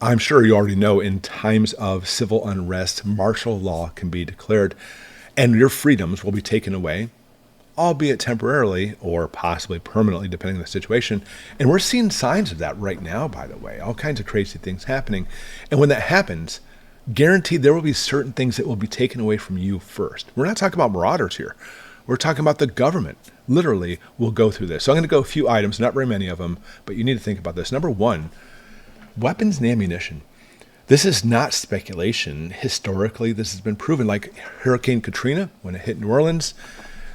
I'm sure you already know in times of civil unrest, martial law can be declared and your freedoms will be taken away, albeit temporarily or possibly permanently, depending on the situation. And we're seeing signs of that right now, by the way, all kinds of crazy things happening. And when that happens, guaranteed there will be certain things that will be taken away from you first. We're not talking about marauders here. We're talking about the government. Literally, will go through this. So I'm going to go a few items, not very many of them, but you need to think about this. Number one, weapons and ammunition. This is not speculation. Historically, this has been proven. Like Hurricane Katrina, when it hit New Orleans,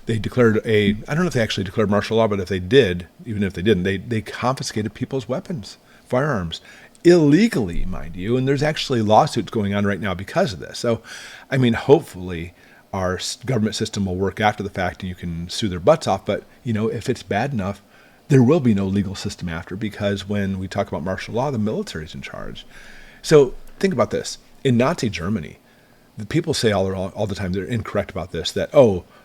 they declared I don't know if they actually declared martial law, but if they did, even if they didn't, they confiscated people's weapons, firearms, illegally, mind you. And there's actually lawsuits going on right now because of this. So, I mean, hopefully our government system will work after the fact and you can sue their butts off. But, if it's bad enough, there will be no legal system after, because when we talk about martial law, the military is in charge. So think about this. In Nazi Germany, the people say all the time, they're incorrect about this, that,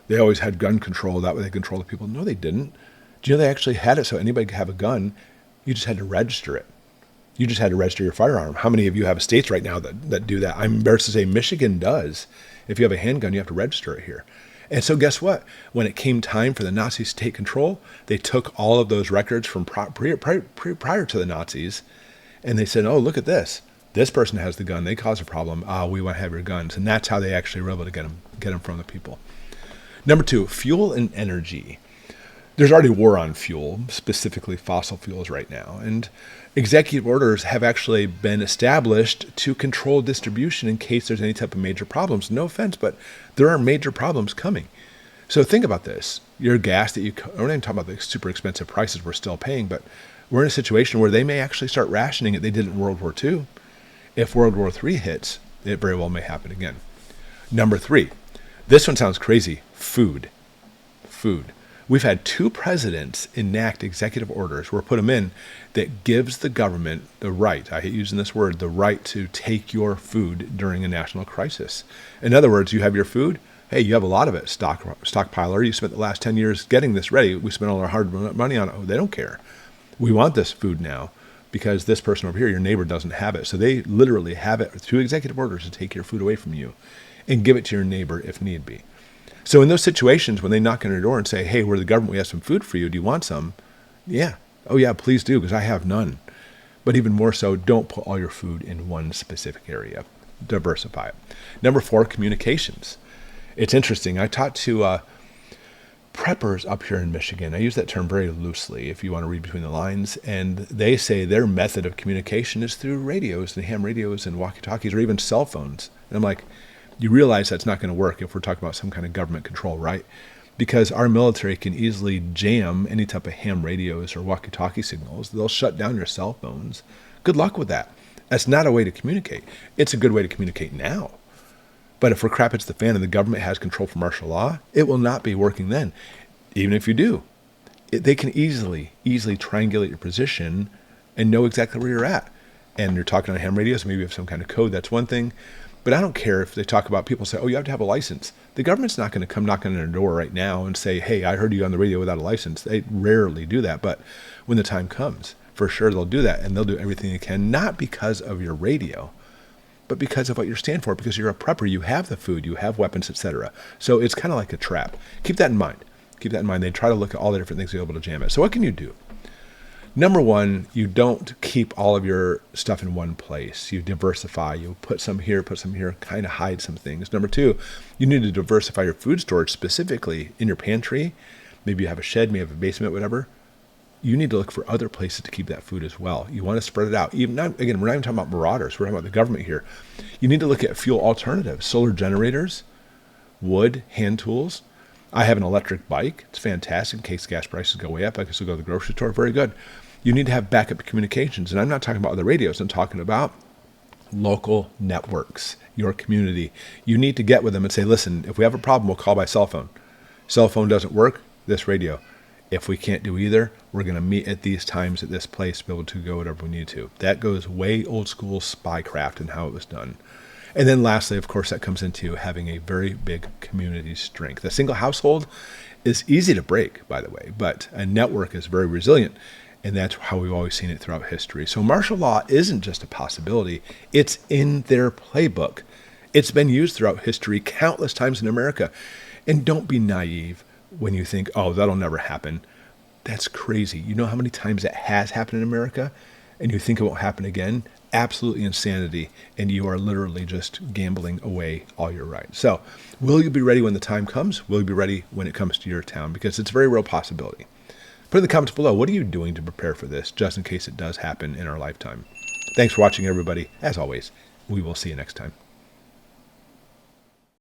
they always had gun control, that way they control the people. No, they didn't. Do you know they actually had it so anybody could have a gun? You just had to register it. You just had to register your firearm. How many of you have states right now that do that? I'm embarrassed to say Michigan does. If you have a handgun, you have to register it here. And so guess what? When it came time for the Nazis to take control, they took all of those records from prior to the Nazis, and they said, look at this. This person has the gun. They cause a problem. We want to have your guns. And that's how they actually were able to get them from the people. Number two, fuel and energy. There's already war on fuel, specifically fossil fuels right now. And executive orders have actually been established to control distribution in case there's any type of major problems. No offense, but there are major problems coming. So think about this. Your gas we're not even talking about the super expensive prices we're still paying, but we're in a situation where they may actually start rationing it. They did it in World War II. If World War III hits, it very well may happen again. Number three, this one sounds crazy. Food. We've had 2 presidents enact executive orders, or put them in, that gives the government the right, I hate using this word, the right to take your food during a national crisis. In other words, you have your food, hey, you have a lot of it, stockpiler, you spent the last 10 years getting this ready, we spent all our hard money on it, they don't care. We want this food now because this person over here, your neighbor, doesn't have it. So they literally have it through executive orders to take your food away from you and give it to your neighbor if need be. So in those situations, when they knock on your door and say, hey, we're the government, we have some food for you, do you want some? Yeah. Oh yeah, please do, because I have none. But even more so, don't put all your food in one specific area. Diversify it. Number 4, communications. It's interesting. I talked to preppers up here in Michigan. I use that term very loosely if you want to read between the lines. And they say their method of communication is through radios and ham radios and walkie-talkies or even cell phones. And I'm like, you realize that's not going to work if we're talking about some kind of government control, right? Because our military can easily jam any type of ham radios or walkie-talkie signals. They'll shut down your cell phones. Good luck with that. That's not a way to communicate. It's a good way to communicate now. But if for crap hits the fan and the government has control for martial law, it will not be working then. Even if you do, they can easily triangulate your position and know exactly where you're at. And you're talking on ham radios, maybe you have some kind of code, that's one thing. But I don't care if they talk about, people say, you have to have a license. The government's not going to come knocking on their door right now and say, hey, I heard you on the radio without a license. They rarely do that. But when the time comes, for sure they'll do that. And they'll do everything they can, not because of your radio, but because of what you stand for. Because you're a prepper, you have the food, you have weapons, etc. So it's kind of like a trap. Keep that in mind. They try to look at all the different things to be able to jam it. So what can you do? Number 1, you don't keep all of your stuff in one place. You diversify. You put some here, kind of hide some things. Number 2, you need to diversify your food storage, specifically in your pantry. Maybe you have a shed, maybe you have a basement, whatever. You need to look for other places to keep that food as well. You want to spread it out. Again, we're not even talking about marauders. We're talking about the government here. You need to look at fuel alternatives, solar generators, wood, hand tools. I have an electric bike. It's fantastic in case gas prices go way up. I can still go to the grocery store. Very good. You need to have backup communications. And I'm not talking about other radios. I'm talking about local networks, your community. You need to get with them and say, listen, if we have a problem, we'll call by cell phone. Cell phone doesn't work, this radio. If we can't do either, we're going to meet at these times at this place to be able to go whatever we need to. That goes way old school spycraft and how it was done. And then lastly, of course, that comes into having a very big community strength. A single household is easy to break, by the way, but a network is very resilient. And that's how we've always seen it throughout history. So martial law isn't just a possibility, it's in their playbook. It's been used throughout history countless times in America. And don't be naive when you think, oh, that'll never happen. That's crazy. You know how many times it has happened in America? And you think it won't happen again? Absolutely insanity. And you are literally just gambling away all your rights. So will you be ready when the time comes? Will you be ready when it comes to your town? Because it's a very real possibility. Put in the comments below, what are you doing to prepare for this, just in case it does happen in our lifetime? Thanks for watching, everybody. As always, we will see you next time.